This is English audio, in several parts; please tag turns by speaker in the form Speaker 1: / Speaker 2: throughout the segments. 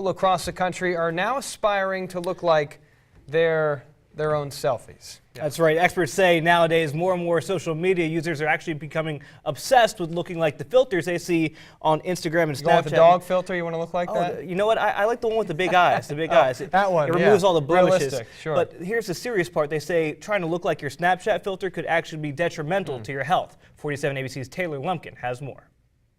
Speaker 1: People across the country are now aspiring to look like their own selfies. Yeah.
Speaker 2: That's right. Experts say nowadays more and more social media users are actually becoming obsessed with looking like the filters they see on Instagram and Snapchat.
Speaker 1: Going with the dog filter, you want to look like that?
Speaker 2: You know what? I like the one with the big eyes. The big eyes.
Speaker 1: That one.
Speaker 2: It removes all the blemishes.
Speaker 1: Realistic, sure.
Speaker 2: But here's the serious part. They say trying to look like your Snapchat filter could actually be detrimental to your health. 47 ABC's Taylor Lumpkin has more.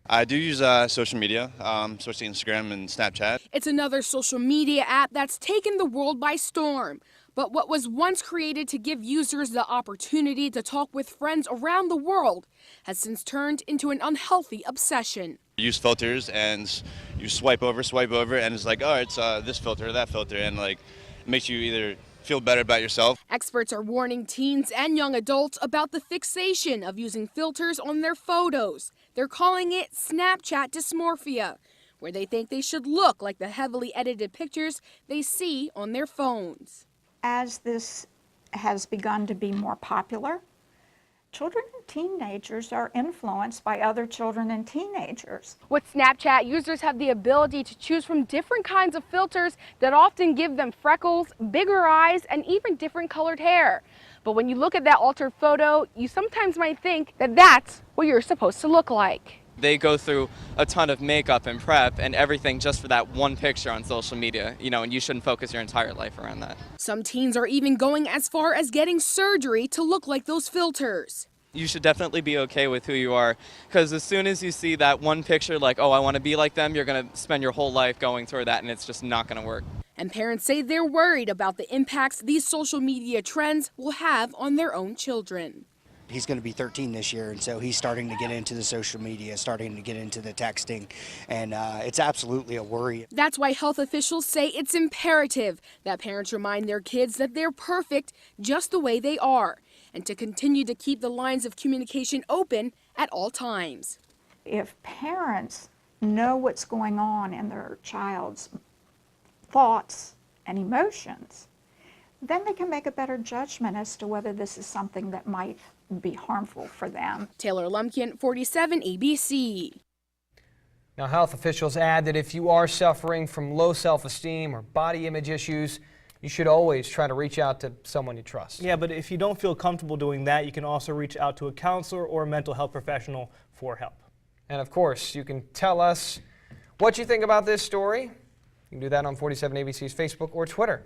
Speaker 3: I do use social media, especially Instagram and Snapchat.
Speaker 4: It's another social media app that's taken the world by storm. But what was once created to give users the opportunity to talk with friends around the world has since turned into an unhealthy obsession.
Speaker 3: You use filters and you swipe over, and it's like, oh, it's this filter or that filter, and like it makes you either feel better about yourself.
Speaker 4: Experts are warning teens and young adults about the fixation of using filters on their photos. They're calling it Snapchat dysmorphia, where they think they should look like the heavily edited pictures they see on their phones.
Speaker 5: As this has begun to be more popular, children and teenagers are influenced by other children and teenagers.
Speaker 4: With Snapchat, users have the ability to choose from different kinds of filters that often give them freckles, bigger eyes, and even different colored hair. But when you look at that altered photo, you sometimes might think that that's what you're supposed to look like.
Speaker 6: They go through a ton of makeup and prep and everything just for that one picture on social media, and you shouldn't focus your entire life around that.
Speaker 4: Some teens are even going as far as getting surgery to look like those filters.
Speaker 6: You should definitely be okay with who you are, because as soon as you see that one picture like, oh, I want to be like them, you're going to spend your whole life going toward that, and it's just not going to work.
Speaker 4: And parents say they're worried about the impacts these social media trends will have on their own children.
Speaker 7: He's going to be 13 this year, and so he's starting to get into the social media, starting to get into the texting, and it's absolutely a worry.
Speaker 4: That's why health officials say it's imperative that parents remind their kids that they're perfect just the way they are, and to continue to keep the lines of communication open at all times.
Speaker 5: If parents know what's going on in their child's thoughts and emotions, then they can make a better judgment as to whether this is something that might be harmful for them.
Speaker 4: Taylor Lumpkin, 47 ABC.
Speaker 1: Now, health officials add that if you are suffering from low self-esteem or body image issues, you should always try to reach out to someone you trust.
Speaker 2: Yeah, but if you don't feel comfortable doing that, you can also reach out to a counselor or a mental health professional for help.
Speaker 1: And of course, you can tell us what you think about this story. You can do that on 47 ABC's Facebook or Twitter.